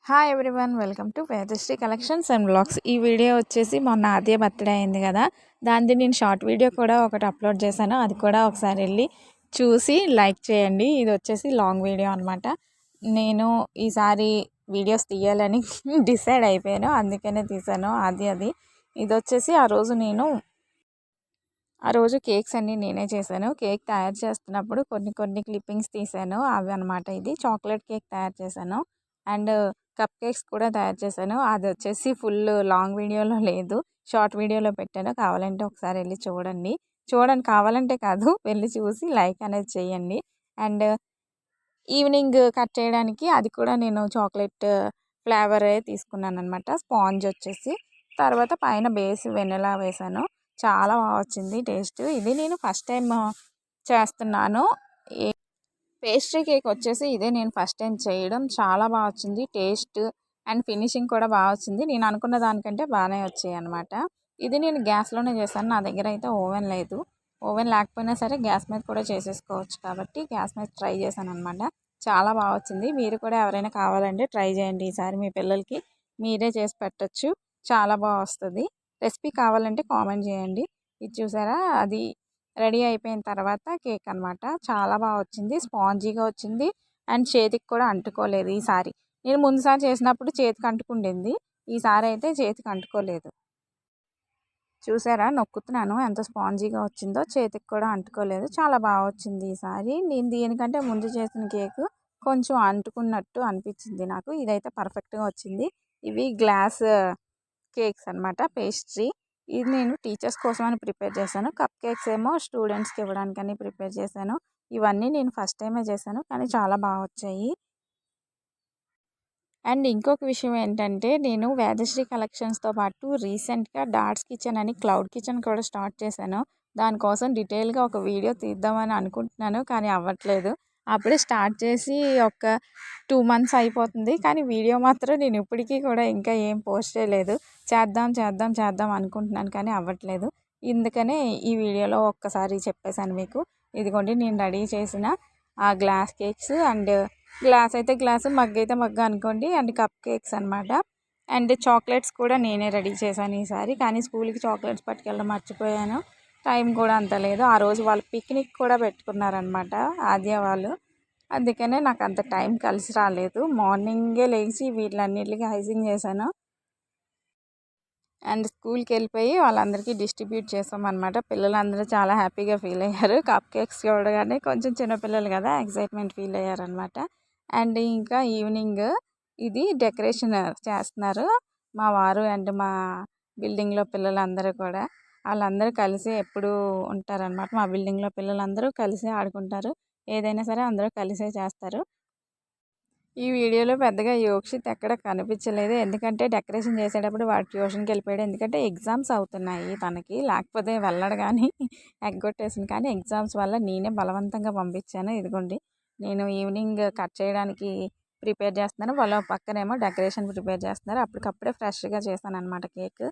Hi everyone, welcome to Vedashree collections and blogs. ఈ video వచ్చేసి మొన్న ఆద్య బర్త్డే అయింది కదా, దాన్ని నేను షార్ట్ వీడియో కూడా ఒకటి అప్లోడ్ చేశాను. అది కూడా ఒకసారి వెళ్ళి చూసి లైక్ చేయండి. ఇది వచ్చేసి లాంగ్ వీడియో అనమాట. నేను ఈసారి వీడియోస్ తీయాలని డిసైడ్ అయిపోయాను, అందుకనే తీసాను. అది ఇది వచ్చేసి ఆ రోజు కేక్స్ అన్నీ నేనే చేశాను. కేక్ తయారు చేస్తున్నప్పుడు కొన్ని క్లిప్పింగ్స్ తీసాను, అవి అనమాట. ఇది చాక్లెట్ కేక్ తయారు చేశాను అండ్ కప్ కేక్స్ కూడా తయారు చేశాను. అది వచ్చేసి ఫుల్ లాంగ్ వీడియోలో లేదు, షార్ట్ వీడియోలో పెట్టాను. కావాలంటే ఒకసారి వెళ్ళి చూడండి. కావాలంటే కాదు, వెళ్ళి చూసి లైక్ అనేది చేయండి. అండ్ ఈవినింగ్ కట్ చేయడానికి అది కూడా నేను చాక్లెట్ ఫ్లేవరే తీసుకున్నాను అనమాట. స్పాంజ్ వచ్చేసి తర్వాత పైన బేస్ వెనిలా వేసాను. చాలా బాగా వచ్చింది టేస్ట్. ఇది నేను ఫస్ట్ టైం చేస్తున్నాను. పేస్ట్రీ కేక్ వచ్చేసి ఇదే నేను ఫస్ట్ టైం చేయడం. చాలా బాగా వచ్చింది టేస్ట్ అండ్ ఫినిషింగ్ కూడా బాగా వచ్చింది. నేను అనుకున్న దానికంటే బాగానే వచ్చాయి అనమాట. ఇది నేను గ్యాస్లోనే చేశాను, నా దగ్గర అయితే ఓవెన్ లేదు. ఓవెన్ లేకపోయినా సరే గ్యాస్ మీద కూడా చేసేసుకోవచ్చు కాబట్టి గ్యాస్ మీద ట్రై చేశాను అనమాట. చాలా బాగా వచ్చింది. మీరు కూడా ఎవరైనా కావాలంటే ట్రై చేయండి. ఈసారి మీ పిల్లలకి మీరే చేసి పెట్టచ్చు, చాలా బాగా వస్తుంది. రెసిపీ కావాలంటే కామెంట్ చేయండి. ఇది చూసారా, అది రెడీ అయిపోయిన తర్వాత కేక్ అనమాట. చాలా బాగా వచ్చింది, స్పాంజీగా వచ్చింది అండ్ చేతికి కూడా అంటుకోలేదు. ఈసారి నేను ముందుసారి చేసినప్పుడు చేతికి అంటుకుండింది, ఈసారి అయితే చేతికి అంటుకోలేదు. చూసారా, నొక్కుతున్నాను ఎంత స్పాంజీగా వచ్చిందో, చేతికి కూడా అంటుకోలేదు. చాలా బాగా వచ్చింది ఈసారి. నేను దీనికంటే ముందు చేసిన కేక్ కొంచెం అంటుకున్నట్టు అనిపించింది నాకు. ఇదైతే పర్ఫెక్ట్గా వచ్చింది. ఇవి గ్లాస్ కేక్స్ అనమాట, పేస్ట్రీ. ఇది నేను టీచర్స్ కోసమని ప్రిపేర్ చేశాను. కప్ కేక్స్ ఏమో స్టూడెంట్స్కి ఇవ్వడానికని ప్రిపేర్ చేశాను. ఇవన్నీ నేను ఫస్ట్ టైమే చేశాను, కానీ చాలా బాగా వచ్చాయి. అండ్ ఇంకొక విషయం ఏంటంటే, నేను వేదశ్రీ కలెక్షన్స్తో పాటు రీసెంట్గా డాట్స్ కిచెన్ అని క్లౌడ్ కిచెన్ కూడా స్టార్ట్ చేశాను. దానికోసం డీటెయిల్గా ఒక వీడియో తీద్దామని అనుకుంటున్నాను, కానీ అవ్వట్లేదు. అప్పుడే స్టార్ట్ చేసి ఒక 2 months అయిపోతుంది, కానీ వీడియో మాత్రం నేను ఇప్పటికీ కూడా ఇంకా ఏం పోస్ట్ చేయలేదు. చేద్దాం అనుకుంటున్నాను, కానీ అవ్వట్లేదు. ఇందుకనే ఈ వీడియోలో ఒక్కసారి చెప్పేశాను మీకు. ఇదిగోండి నేను రెడీ చేసిన ఆ గ్లాస్ కేక్స్. అండ్ గ్లాస్ అయితే గ్లాసు, మగ్ అయితే మగ్గు అనుకోండి. అండ్ కప్ కేక్స్ అనమాట. అండ్ చాక్లెట్స్ కూడా నేనే రెడీ చేశాను ఈసారి, కానీ స్కూల్కి చాక్లెట్స్ పట్టుకెళ్ళడం మర్చిపోయాను. టైం కూడా అంత లేదు. ఆ రోజు వాళ్ళు పిక్నిక్ కూడా పెట్టుకున్నారనమాట ఆద్య వాళ్ళు, అందుకనే నాకు అంత టైం కలిసి రాలేదు. మార్నింగే లేచి వీటిలన్నిటికీ ఐసింగ్ చేశాను అండ్ స్కూల్కి వెళ్ళిపోయి వాళ్ళందరికీ డిస్ట్రిబ్యూట్ చేసామన్నమాట. పిల్లలందరూ చాలా హ్యాపీగా ఫీల్ అయ్యారు. కప్ కేక్స్ చూడగానే కొంచెం చిన్నపిల్లలు కదా, ఎక్సైట్మెంట్ ఫీల్ అయ్యారనమాట. అండ్ ఇంకా ఈవినింగ్ ఇది డెకరేషన్ చేస్తున్నారు మా వారు అండ్ మా బిల్డింగ్లో పిల్లలందరూ కూడా. వాళ్ళందరూ కలిసి ఎప్పుడూ ఉంటారనమాట. మా బిల్డింగ్లో పిల్లలందరూ కలిసి ఆడుకుంటారు. ఏదైనా సరే అందరూ కలిసే చేస్తారు. ఈ వీడియోలో పెద్దగా యోక్షిత్ ఎక్కడ కనిపించలేదు, ఎందుకంటే డెకరేషన్ చేసేటప్పుడు వాడు ట్యూషన్కి వెళ్ళిపోయాడు. ఎందుకంటే ఎగ్జామ్స్ అవుతున్నాయి తనకి, లేకపోతే వెళ్ళడు కానీ ఎగ్గొట్టేసింది. కానీ ఎగ్జామ్స్ వల్ల నేనే బలవంతంగా పంపించాను. ఇదిగోండి నేను ఈవినింగ్ కట్ చేయడానికి ప్రిపేర్ చేస్తున్నాను, వాళ్ళ పక్కనేమో డెకరేషన్ ప్రిపేర్ చేస్తున్నారు. అప్పటికప్పుడే ఫ్రెష్గా చేశాను అనమాట కేక్.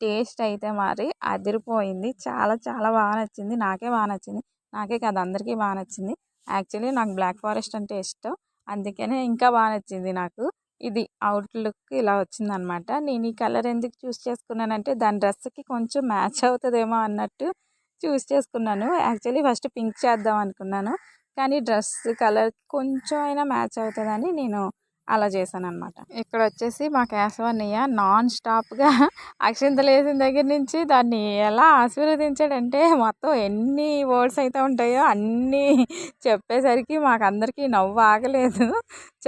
టేస్ట్ అయితే మరి అదిరిపోయింది. చాలా చాలా బాగా నచ్చింది. నాకే బాగా నచ్చింది, నాకే కాదు అందరికీ బాగా నచ్చింది. యాక్చువల్లీ నాకు బ్లాక్ ఫారెస్ట్ అంటే ఇష్టం, అందుకనే ఇంకా బాగా నచ్చింది నాకు. ఇది అవుట్లుక్ ఇలా వచ్చిందనమాట. నేను ఈ కలర్ ఎందుకు చూస్ చేసుకున్నానంటే దాని డ్రెస్కి కొంచెం మ్యాచ్ అవుతుందేమో అన్నట్టు చూస్ చేసుకున్నాను. యాక్చువల్లీ ఫస్ట్ పింక్ చేద్దాం అనుకున్నాను, కానీ డ్రెస్ కలర్ కొంచెం అయినా మ్యాచ్ అవుతుందని నేను అలా చేశాను అనమాట. ఇక్కడ వచ్చేసి మా కేశవన్నయ్య నాన్ స్టాప్గా అక్షింతలు వేసిన దగ్గర నుంచి దాన్ని ఎలా ఆశీర్వదించాడంటే, మొత్తం ఎన్ని వర్డ్స్ అయితే ఉంటాయో అన్నీ చెప్పేసరికి మాకందరికీ నవ్వు ఆగలేదు.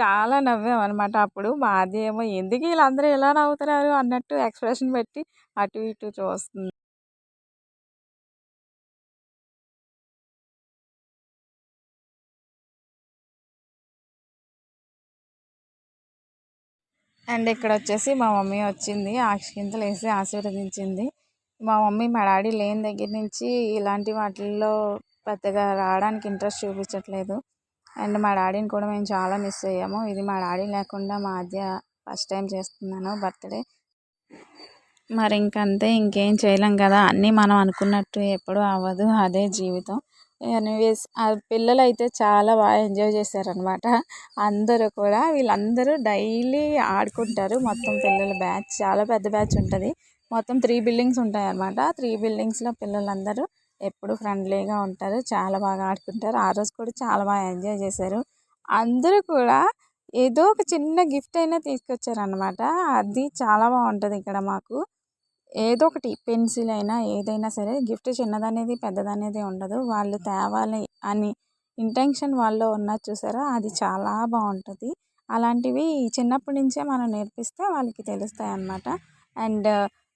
చాలా నవ్వామన్నమాట. అప్పుడు మా ఆద్య ఏమో ఎందుకు వీళ్ళందరూ ఎలా నవ్వుతున్నారు అన్నట్టు ఎక్స్ప్రెషన్ పెట్టి అటు ఇటు చూస్తుంది. అండ్ ఇక్కడ వచ్చేసి మా మమ్మీ వచ్చింది, అక్షింతలు వేసి ఆశీర్వదించింది. మా మమ్మీ మా డాడీ లేని దగ్గర నుంచి ఇలాంటి వాటిల్లో పెద్దగా రావడానికి ఇంట్రెస్ట్ చూపించట్లేదు. అండ్ మా డాడీని కూడా మేము చాలా మిస్ అయ్యాము. ఇది మా డాడీ లేకుండా మా ఆద్య ఫస్ట్ టైం చేస్తున్నాను బర్త్డే. మరి ఇంకంతే, ఇంకేం చేయలేం కదా. అన్నీ మనం అనుకున్నట్టు ఎప్పుడూ అవ్వదు, అదే జీవితం. ఎనీవేస్ ఆ పిల్లలైతే చాలా బాగా ఎంజాయ్ చేశారనమాట. అందరూ కూడా వీళ్ళందరూ డైలీ ఆడుకుంటారు. మొత్తం పిల్లల బ్యాచ్ చాలా పెద్ద బ్యాచ్ ఉంటది. మొత్తం 3 బిల్డింగ్స్ ఉంటాయన్నమాట. 3 బిల్డింగ్స్‌లో పిల్లలందరూ ఎప్పుడు ఫ్రెండ్లీగా ఉంటారు. చాలా బాగా ఆడుకుంటారు. ఆ రోజు కూడా చాలా బాగా ఎంజాయ్ చేశారు. అందరూ కూడా ఏదో ఒక చిన్న గిఫ్ట్ అయినా తీసుకొచ్చారనమాట. అది చాలా బాగుంటది ఇక్కడ మాకు. ఏదో ఒకటి పెన్సిల్ అయినా ఏదైనా సరే గిఫ్ట్ చిన్నదనేది పెద్దదనేది ఉండదు. వాళ్ళు తేవాలి అని ఇంటెన్షన్ వాళ్ళలో ఉన్నది చూసారా, అది చాలా బాగుంటుంది. అలాంటివి చిన్నప్పటి నుంచే మనం నేర్పిస్తే వాళ్ళకి తెలుస్తాయి అన్నమాట. అండ్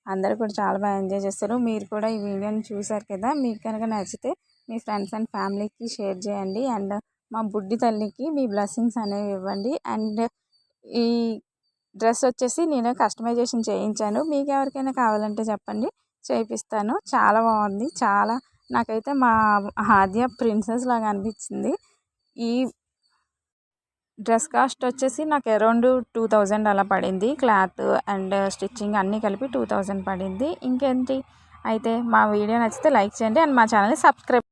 అందరూ కూడా చాలా బాగా ఎంజాయ్ చేస్తారు. మీరు కూడా ఈ వీడియోని చూసారు కదా, మీకు కనుక నచ్చితే మీ ఫ్రెండ్స్ అండ్ ఫ్యామిలీకి షేర్ చేయండి. అండ్ మా బుడ్డి తల్లికి మీ బ్లెస్సింగ్స్ అనేవి ఇవ్వండి. అండ్ ఈ డ్రెస్ వచ్చేసి నేను కస్టమైజేషన్ చేయించాను. మీకు ఎవరికైనా కావాలంటే చెప్పండి, చేయిస్తాను. చాలా బాగుంది. చాలా నాకైతే మా ఆద్య ప్రిన్సెస్ లాగా అనిపించింది. ఈ డ్రెస్ కాస్ట్ వచ్చేసి నాకు అరౌండ్ 2000 అలా పడింది. క్లాత్ అండ్ స్టిచ్చింగ్ అన్నీ కలిపి 2000 పడింది. ఇంకేంటి అయితే మా వీడియో నచ్చితే లైక్ చేయండి అండ్ మా ఛానల్ని సబ్స్క్రైబ్